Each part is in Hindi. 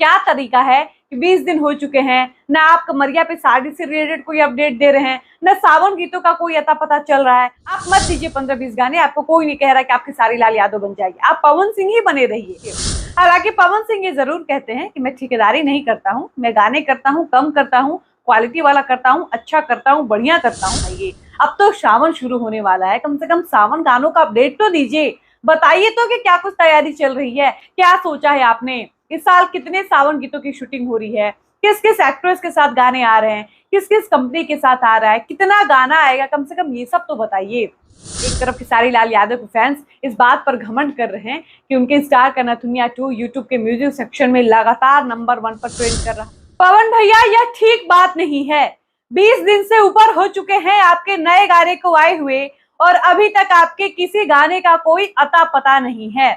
क्या तरीका है कि 20 दिन हो चुके हैं, ना आप कमरिया पे साड़ी से रिलेटेड कोई अपडेट दे रहे हैं, ना सावन गीतों का कोई अता पता चल रहा है। आप मत दीजिए 15-20 गाने, आपको कोई नहीं कह रहा कि आप खेसारी लाल यादव बन जाइए, आप पवन सिंह ही बने रहिए। हालांकि पवन सिंह ये जरूर कहते हैं कि मैं ठेकेदारी नहीं करता हूँ, मैं गाने करता हूँ, कम करता हूँ, क्वालिटी वाला करता हूँ, अच्छा करता हूँ, बढ़िया करता हूँ। ये अब तो सावन शुरू होने वाला है, कम से कम सावन गानों का अपडेट तो दीजिए, बताइए तो कि क्या कुछ तैयारी चल रही है, क्या सोचा है आपने, इस साल कितने सावन गीतों की शूटिंग हो रही है, किस किस एक्ट्रेस के साथ गाने आ रहे हैं, किस किस कंपनी के साथ आ रहा है, कितना गाना आएगा, कम से कम ये सब तो बताइए। एक तरफ खेसारी लाल यादव के फैंस इस बात पर घमंड कर रहे हैं कि उनके स्टार का नथुनिया 2 यूट्यूब के म्यूजिक सेक्शन में लगातार नंबर 1 पर ट्रेंड कर रहा है। पवन भैया, यह ठीक बात नहीं है। 20 दिन से ऊपर हो चुके हैं आपके नए गाने को आए हुए और अभी तक आपके किसी गाने का कोई अता पता नहीं है।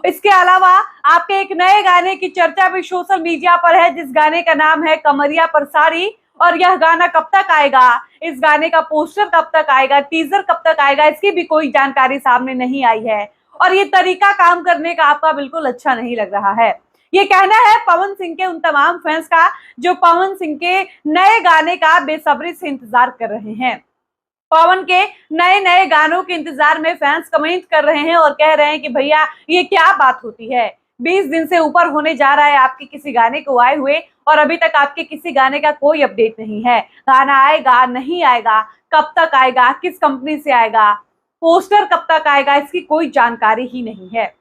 इसके अलावा आपके एक नए गाने की चर्चा भी सोशल मीडिया पर है, जिस गाने का नाम है कमरिया पर साड़ी। और यह गाना कब तक आएगा, इस गाने का पोस्टर कब तक आएगा, टीजर कब तक आएगा, इसकी भी कोई जानकारी सामने नहीं आई है। और ये तरीका काम करने का आपका बिल्कुल अच्छा नहीं लग रहा है। ये कहना है पवन सिंह के उन तमाम फैंस का जो पवन सिंह के नए गाने का बेसब्री से इंतजार कर रहे हैं। पवन के नए नए गानों के इंतजार में फैंस कमेंट कर रहे हैं और कह रहे हैं कि भैया ये क्या बात होती है, 20 दिन से ऊपर होने जा रहा है आपके किसी गाने को आए हुए और अभी तक आपके किसी गाने का कोई अपडेट नहीं है। गाना आएगा, नहीं आएगा, कब तक आएगा, किस कंपनी से आएगा, पोस्टर कब तक आएगा, इसकी कोई जानकारी ही नहीं है।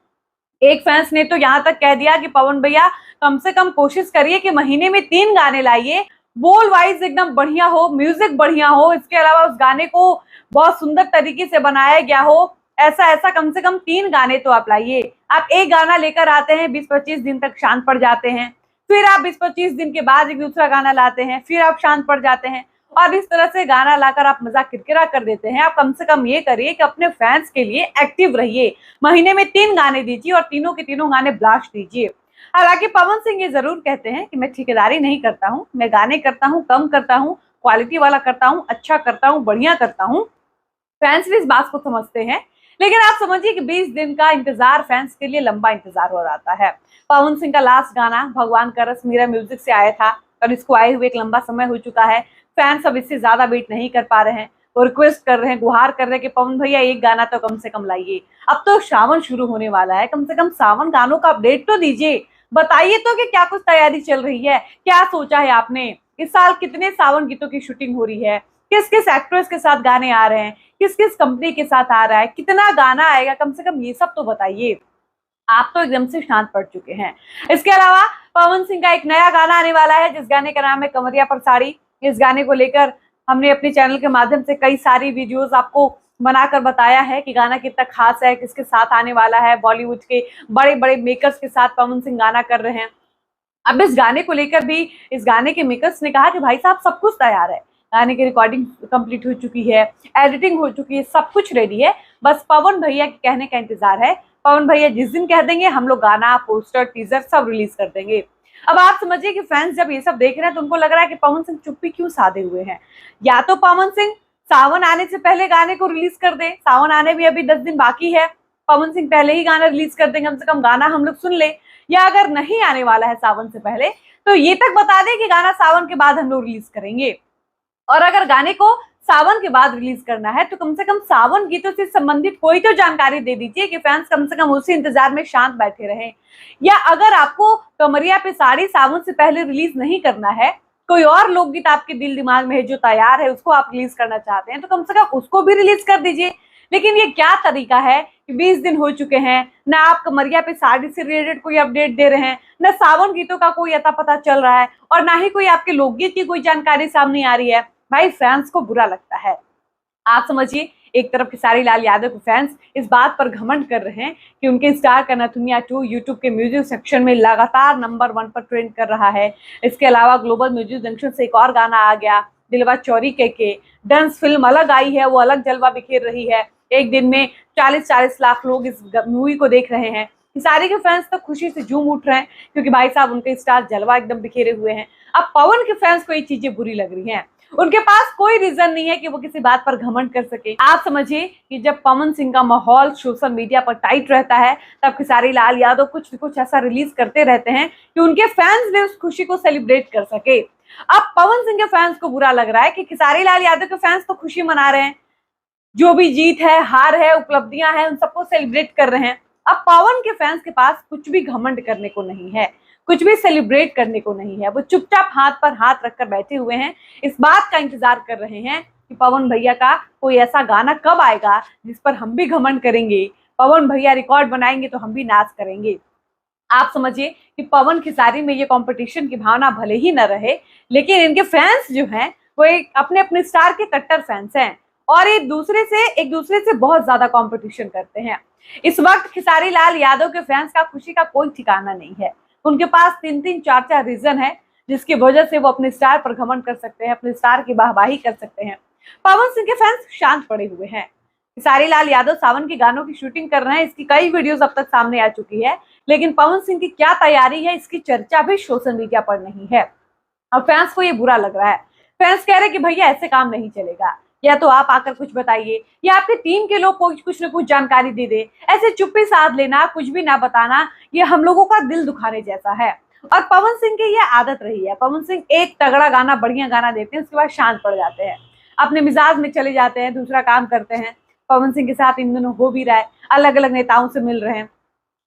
एक फैंस ने तो यहाँ तक कह दिया कि पवन भैया कम से कम कोशिश करिए कि महीने में 3 गाने लाइए, बोल वाइज एकदम बढ़िया हो, म्यूजिक बढ़िया हो, इसके अलावा उस गाने को बहुत सुंदर तरीके से बनाया गया हो, ऐसा ऐसा कम से कम 3 गाने तो आप लाइए। आप एक गाना लेकर आते हैं, 20-25 दिन तक शांत पड़ जाते हैं, फिर आप 20-25 दिन के बाद एक दूसरा गाना लाते हैं, फिर आप शांत पड़ जाते हैं और इस तरह से गाना लाकर आप मजाक किरकिरा कर देते हैं। आप कम से कम ये करिए कि अपने फैंस के लिए एक्टिव रहिए, महीने में 3 गाने दीजिए और तीनों के तीनों गाने ब्लास्ट दीजिए। हालांकि पवन सिंह ये जरूर कहते हैं कि मैं ठेकेदारी नहीं करता हूँ, मैं गाने करता हूँ, कम करता हूँ, क्वालिटी वाला करता हूँ, अच्छा करता हूँ, बढ़िया करता हूँ। फैंस भी इस बात को समझते हैं, लेकिन आप समझिए कि 20 दिन का इंतजार फैंस के लिए लंबा इंतजार हो जाता है। पवन सिंह का लास्ट गाना भगवान का रस मीरा म्यूजिक से आया था और इसको आए हुए एक लंबा समय हो चुका है। फैंस अब इससे ज्यादा वेट नहीं कर पा रहे हैं, वो रिक्वेस्ट कर रहे हैं, गुहार कर रहे हैं कि पवन भैया एक गाना तो कम से कम लाइए। अब तो सावन शुरू होने वाला है, कम से कम सावन गानों का अपडेट तो दीजिए, बताइए तो कि क्या कुछ तैयारी चल रही है, क्या सोचा है आपने, इस साल कितने सावन गीतों की शूटिंग हो रही है, किस किस एक्ट्रेस के साथ गाने आ रहे हैं, किस किस कंपनी के साथ आ रहा है, कितना गाना आएगा, कम से कम ये सब तो बताइए। आप तो एकदम से शांत पड़ चुके हैं। इसके अलावा पवन सिंह का एक नया गाना आने वाला है, जिस गाने का नाम है कमरिया पर साड़ी। इस गाने को लेकर हमने अपने चैनल के माध्यम से कई सारी वीडियोस आपको बनाकर बताया है कि गाना कितना खास है, किसके साथ आने वाला है। बॉलीवुड के बड़े बड़े मेकर्स के साथ पवन सिंह गाना कर रहे हैं। अब इस गाने को लेकर भी इस गाने के मेकर्स ने कहा कि भाई साहब सब कुछ तैयार है, गाने की रिकॉर्डिंग कंप्लीट हो चुकी है, एडिटिंग हो चुकी है, सब कुछ रेडी है, बस पवन भैया के कहने का इंतजार है। पवन भैया जिस दिन कह देंगे हम लोग गाना, पोस्टर, टीजर सब रिलीज कर देंगे। अब आप समझिए कि फैंस जब ये सब देख रहे हैं तो उनको लग रहा है कि पवन सिंह चुप्पी क्यों साधे हुए हैं। या तो पवन सिंह सावन आने से पहले गाने को रिलीज कर दे, सावन आने भी अभी 10 दिन बाकी है, पवन सिंह पहले ही गाना रिलीज कर देंगे, कम से कम गाना हम लोग सुन ले। या अगर नहीं आने वाला है सावन से पहले तो ये तक बता दे कि गाना सावन के बाद हम लोग रिलीज करेंगे। और अगर गाने को सावन के बाद रिलीज करना है तो कम से कम सावन गीतों से संबंधित कोई तो जानकारी दे दीजिए कि फैंस कम से कम उसी इंतजार में शांत बैठे रहें। या अगर आपको कमरिया पे साड़ी सावन से पहले रिलीज नहीं करना है, कोई और लोकगीत आपके दिल दिमाग में है जो तैयार है, उसको आप रिलीज करना चाहते हैं, तो कम से कम उसको भी रिलीज कर दीजिए। लेकिन ये क्या तरीका है कि 20 दिन हो चुके हैं, ना आप कमरिया पे साड़ी से रिलेटेड कोई अपडेट दे रहे हैं, ना सावन गीतों का कोई अता पता चल रहा है और ना ही कोई आपके लोकगीत की कोई जानकारी सामने आ रही है। भाई फैंस को बुरा लगता है। आप समझिए, एक तरफ खेसारी लाल यादव के फैंस इस बात पर घमंड कर रहे हैं कि उनके स्टार का नथुनिया 2 यूट्यूब के म्यूजिक सेक्शन में लगातार नंबर 1 पर ट्रेंड कर रहा है। इसके अलावा ग्लोबल म्यूजिक जंक्शन से एक और गाना आ गया, दिलवा चौरी के डांस फिल्म अलग आई है, वो अलग जलवा बिखेर रही है। एक दिन में 40-40 लाख लोग इस मूवी को देख रहे हैं। खेसारी के फैंस तो खुशी से झूम उठ रहे हैं क्योंकि भाई साहब उनके स्टार जलवा एकदम बिखेरे हुए हैं। अब पवन के फैंस को ये चीजें बुरी लग रही हैं उनके पास कोई रीजन नहीं है कि वो किसी बात पर घमंड कर सके। आप समझिए कि जब पवन सिंह का माहौल सोशल मीडिया पर टाइट रहता है, तब खेसारी लाल यादव कुछ न कुछ ऐसा रिलीज करते रहते हैं कि उनके फैंस भी उस खुशी को सेलिब्रेट कर सके। अब पवन सिंह के फैंस को बुरा लग रहा है कि खेसारी लाल यादव के फैंस तो खुशी मना रहे हैं, जो भी जीत है, हार है, उपलब्धियां हैं, उन सबको सेलिब्रेट कर रहे हैं। अब पवन के फैंस के पास कुछ भी घमंड करने को नहीं है, कुछ भी सेलिब्रेट करने को नहीं है। वो चुपचाप हाथ पर हाथ रखकर बैठे हुए हैं, इस बात का इंतजार कर रहे हैं कि पवन भैया का कोई ऐसा गाना कब आएगा जिस पर हम भी घमंड करेंगे, पवन भैया रिकॉर्ड बनाएंगे तो हम भी नाच करेंगे। आप समझिए कि पवन खेसारी में ये कंपटीशन की भावना भले ही न रहे, लेकिन इनके फैंस जो हैं वो एक अपने अपने स्टार के कट्टर फैंस हैं और एक दूसरे से बहुत ज्यादा कंपटीशन करते हैं। इस वक्त खेसारी लाल यादव के फैंस का खुशी का कोई ठिकाना नहीं है। उनके पास 3-3, 4-4 रीजन है जिसकी वजह से वो अपने स्टार पर घमंड कर सकते हैं, अपने स्टार की वाहवाही कर सकते हैं। पवन सिंह के फैंस शांत पड़े हुए हैं। खेसारी लाल यादव सावन के गानों की शूटिंग कर रहे हैं, इसकी कई वीडियोस अब तक सामने आ चुकी है, लेकिन पवन सिंह की क्या तैयारी है इसकी चर्चा भी सोशल मीडिया पर नहीं है। अब फैंस को ये बुरा लग रहा है। फैंस कह रहे हैं कि भैया ऐसे काम नहीं चलेगा, या तो आप आकर कुछ बताइए या आपकी टीम के लोग कुछ न कुछ जानकारी दे दे। ऐसे चुप्पी साध लेना, कुछ भी ना बताना, ये हम लोगों का दिल दुखाने जैसा है। और पवन सिंह की ये आदत रही है। पवन सिंह एक तगड़ा गाना, बढ़िया गाना देते हैं, उसके बाद शांत पड़ जाते हैं, अपने मिजाज में चले जाते हैं, दूसरा काम करते हैं। पवन सिंह के साथ इन दिनों हो भी रहा है, अलग अलग नेताओं से मिल रहे हैं,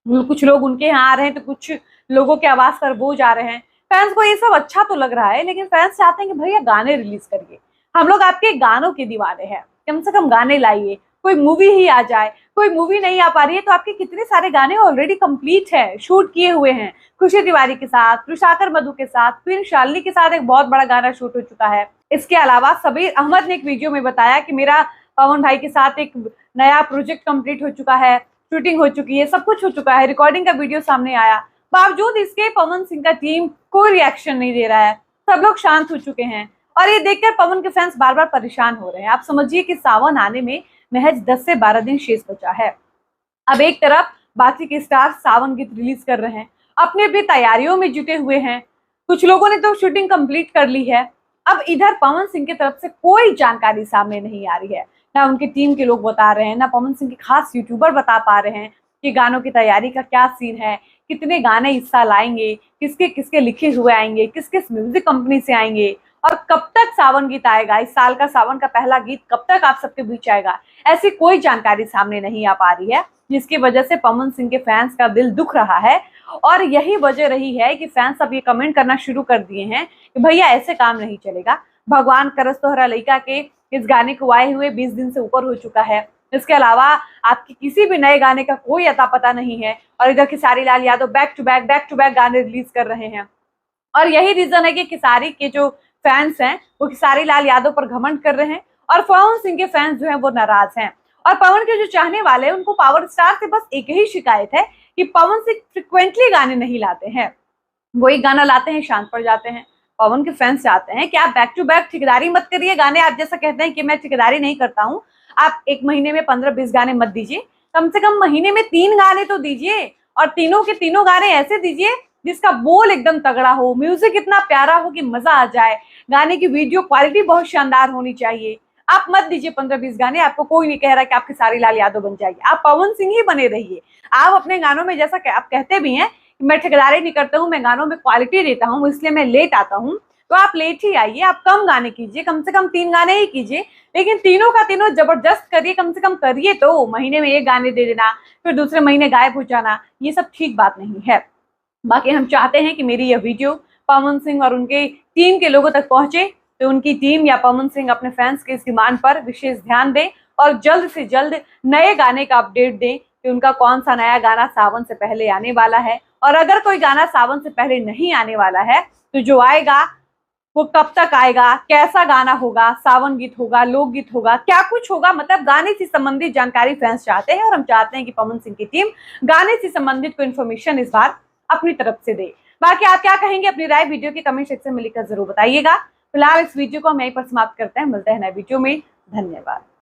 कुछ लोग उनके यहाँ आ रहे हैं तो कुछ लोगों के आवाज पर वो जा रहे हैं। फैंस को ये सब अच्छा तो लग रहा है, लेकिन फैंस चाहते हैं कि भैया गाने रिलीज करिए, हम लोग आपके गानों के दीवाने हैं, कम से कम गाने लाइए, कोई मूवी ही आ जाए। कोई मूवी नहीं आ पा रही है तो आपके कितने सारे गाने ऑलरेडी कंप्लीट है, शूट किए हुए हैं। खुशी तिवारी के साथ, तुषार मधु के साथ, फिर शालिनी के साथ एक बहुत बड़ा गाना शूट हो चुका है। इसके अलावा सबीर अहमद ने एक वीडियो में बताया कि मेरा पवन भाई के साथ एक नया प्रोजेक्ट कंप्लीट हो चुका है, शूटिंग हो चुकी है, सब कुछ हो चुका है, रिकॉर्डिंग का वीडियो सामने आया। बावजूद इसके पवन सिंह का टीम कोई रिएक्शन नहीं दे रहा है, सब लोग शांत हो चुके हैं और ये देखकर पवन के फैंस बार बार परेशान हो रहे हैं। आप समझिए कि सावन आने में महज 10 से 12 दिन शेष बचा है। अब एक तरफ बाकी के स्टार सावन गीत रिलीज कर रहे हैं, अपने अपनी तैयारियों में जुटे हुए हैं, कुछ लोगों ने तो शूटिंग कंप्लीट कर ली है। अब इधर पवन सिंह की तरफ से कोई जानकारी सामने नहीं आ रही है, ना उनकी टीम के लोग बता रहे हैं, ना पवन सिंह के खास यूट्यूबर बता पा रहे हैं कि गानों की तैयारी का क्या सीन है, कितने गाने इस साल आएंगे, किसके किसके लिखे हुए आएंगे, किस किस म्यूजिक कंपनी से आएंगे और कब तक सावन गीत आएगा, इस साल का सावन का पहला गीत कब तक आप सबके बीच आएगा। ऐसी कोई जानकारी सामने नहीं आ पा रही है, जिसकी वजह से पवन सिंह के फैंस का दिल दुख रहा है। और यही वजह रही है कि फैंस अब ये कमेंट करना शुरू कर दिए हैं कि भैया ऐसे काम नहीं चलेगा, भगवान करस तोहरा लइका के इस गाने को आए हुए 20 दिन से ऊपर हो चुका है। इसके अलावा आपकी किसी भी नए गाने का कोई अता पता नहीं है और इधर Khesari Lal Yadav back to back गाने रिलीज कर रहे हैं। और यही रीजन है कि खेसारी के जो फैंस हैं वो खेसारी लाल यादव पर घमंड कर रहे हैं और पवन सिंह के फैंस जो हैं वो नाराज हैं। और पवन के जो चाहने वाले हैं उनको पावर स्टार से बस एक ही शिकायत है कि पवन सिंह फ्रिक्वेंटली गाने नहीं लाते हैं, वो एक गाना लाते हैं शांत पड़ जाते हैं। पवन के फैंस चाहते हैं कि आप बैक टू बैक ठेकेदारी मत करिए गाने, आप जैसा कहते हैं कि मैं ठेकेदारी नहीं करता हूँ, आप एक महीने में 15-20 गाने मत दीजिए, कम से कम महीने में 3 गाने तो दीजिए और तीनों के तीनों गाने ऐसे दीजिए जिसका बोल एकदम तगड़ा हो, म्यूजिक इतना प्यारा हो कि मजा आ जाए, गाने की वीडियो क्वालिटी बहुत शानदार होनी चाहिए। आप मत दीजिए 15-20 गाने, आपको कोई नहीं कह रहा कि आप खेसारी लाल यादव बन जाइए, आप पवन सिंह ही बने रहिए। आप अपने गानों में जैसा आप कहते भी हैं कि मैं ठेकेदारी नहीं करता हूँ, मैं गानों में क्वालिटी देता हूँ, इसलिए मैं लेट आता हूँ, तो आप लेट ही आइए, आप कम गाने कीजिए, कम से कम 3 गाने ही कीजिए, लेकिन तीनों का तीनों जबरदस्त करिए, कम से कम करिए तो। महीने में 1 गाने दे देना फिर दूसरे महीने गायब हो जाना, ये सब ठीक बात नहीं है। बाकी हम चाहते हैं कि मेरी यह वीडियो पवन सिंह और उनके टीम के लोगों तक पहुंचे, तो उनकी टीम या पवन सिंह अपने फैंस के इस डिमांड पर विशेष ध्यान दें और जल्द से जल्द नए गाने का अपडेट दें कि उनका कौन सा नया गाना सावन से पहले आने वाला है। और अगर कोई गाना सावन से पहले नहीं आने वाला है तो जो आएगा वो कब तक आएगा, कैसा गाना होगा, सावन गीत होगा, लोकगीत होगा, क्या कुछ होगा, मतलब गाने से संबंधित जानकारी फैंस चाहते हैं और हम चाहते हैं कि पवन सिंह की टीम गाने से संबंधित कोई इन्फॉर्मेशन इस बार अपनी तरफ से दे। बाकी आप क्या कहेंगे, अपनी राय वीडियो के कमेंट सेक्शन में लिखकर जरूर बताइएगा। फिलहाल इस वीडियो को हम यहीं पर समाप्त करते हैं, मिलते हैं नए वीडियो में। धन्यवाद।